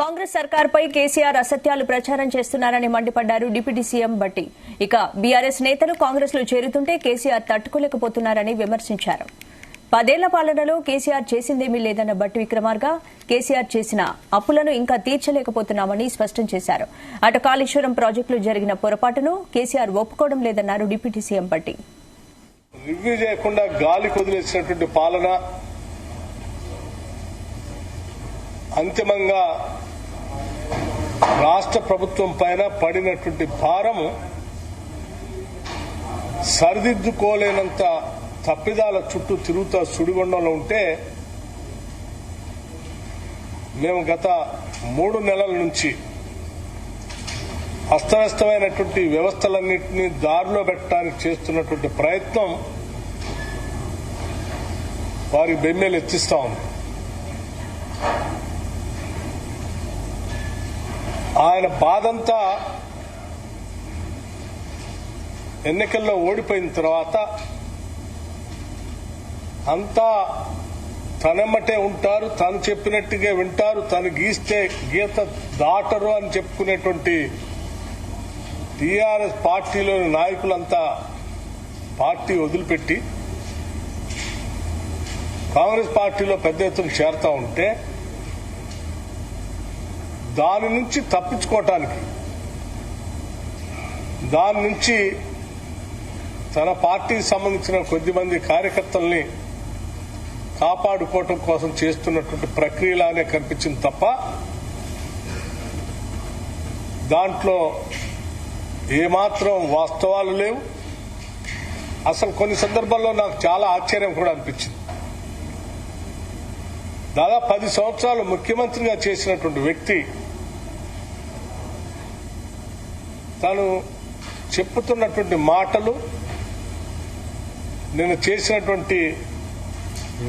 కాంగ్రెస్ సర్కార్పై కేసీఆర్ అసత్యాలు ప్రచారం చేస్తున్నారని మండిపడ్డారు డిప్యూటీ సీఎం భట్టి. ఇక బీఆర్ఎస్ నేతలు కాంగ్రెస్ లో చేరుతుంటే కేసీఆర్ తట్టుకోలేకపోతున్నారని విమర్శించారు. 10 ఏళ్ల పాలనలో కేసీఆర్ చేసిందేమీ లేదన్న భట్టి విక్రమార్క కేసీఆర్ చేసిన అప్పులను ఇంకా తీర్చలేకపోతున్నామని స్పష్టం చేశారు. అటు కాళేశ్వరం ప్రాజెక్టులో జరిగిన పొరపాటును కేసీఆర్ ఒప్పుకోవడం లేదన్నారు డిప్యూటీ సీఎం భట్టి. రివ్యూ చేయకుండా గాలి కొదిలేసినటువంటి పాలన అంతిమంగా రాష్ట్ర ప్రభుత్వం పైన పడినటువంటి భారము సరిదిద్దుకోలేనంత తప్పిదాల చుట్టూ తిరుగుతా సుడిగుండంలో ఉంటే మేము గత 3 నెలల నుంచి అస్తవ్యస్తమైనటువంటి వ్యవస్థలన్నింటినీ దారిలో పెట్టడానికి చేస్తున్నటువంటి ప్రయత్నం వారి బెమ్మేలు ఎత్తిస్తా ఉంది. ఆయన బాధంతా ఎన్నికల్లో ఓడిపోయిన తర్వాత అంతా తనెమ్మటే ఉంటారు, తను చెప్పినట్టుగా వింటారు, తను గీస్తే గీత దాటరు అని చెప్పుకునేటువంటి టీఆర్ఎస్ పార్టీలోని నాయకులంతా పార్టీ వదిలిపెట్టి కాంగ్రెస్ పార్టీలో పెద్ద ఎత్తున చేరుతా ఉంటే దాని నుంచి తప్పించుకోవటానికి, దాని నుంచి తన పార్టీకి సంబంధించిన కొద్దిమంది కార్యకర్తల్ని కాపాడుకోవటం కోసం చేస్తున్నటువంటి ప్రక్రియలానే కనిపించింది తప్ప దాంట్లో ఏమాత్రం వాస్తవాలు లేవు. అసలు కొన్ని సందర్భాల్లో నాకు చాలా ఆశ్చర్యం కూడా అనిపించింది. దాదాపు 10 సంవత్సరాలు ముఖ్యమంత్రిగా చేసినటువంటి వ్యక్తి తాను చెప్పుతున్నటువంటి మాటలు, నేను చేసినటువంటి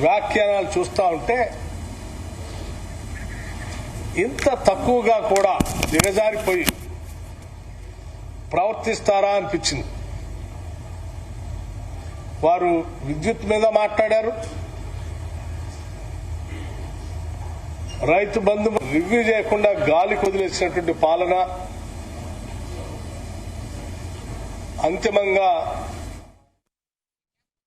వ్యాఖ్యానాలు చూస్తూ ఉంటే ఇంత తక్కువగా కూడా దిగజారిపోయి ప్రవర్తిస్తారా అనిపించింది. వారు విద్యుత్ మీద మాట్లాడారు, రైతు బంధు రివ్యూ చేయకుండా గాలి కొదిలేసినటువంటి పాలన అంతిమంగా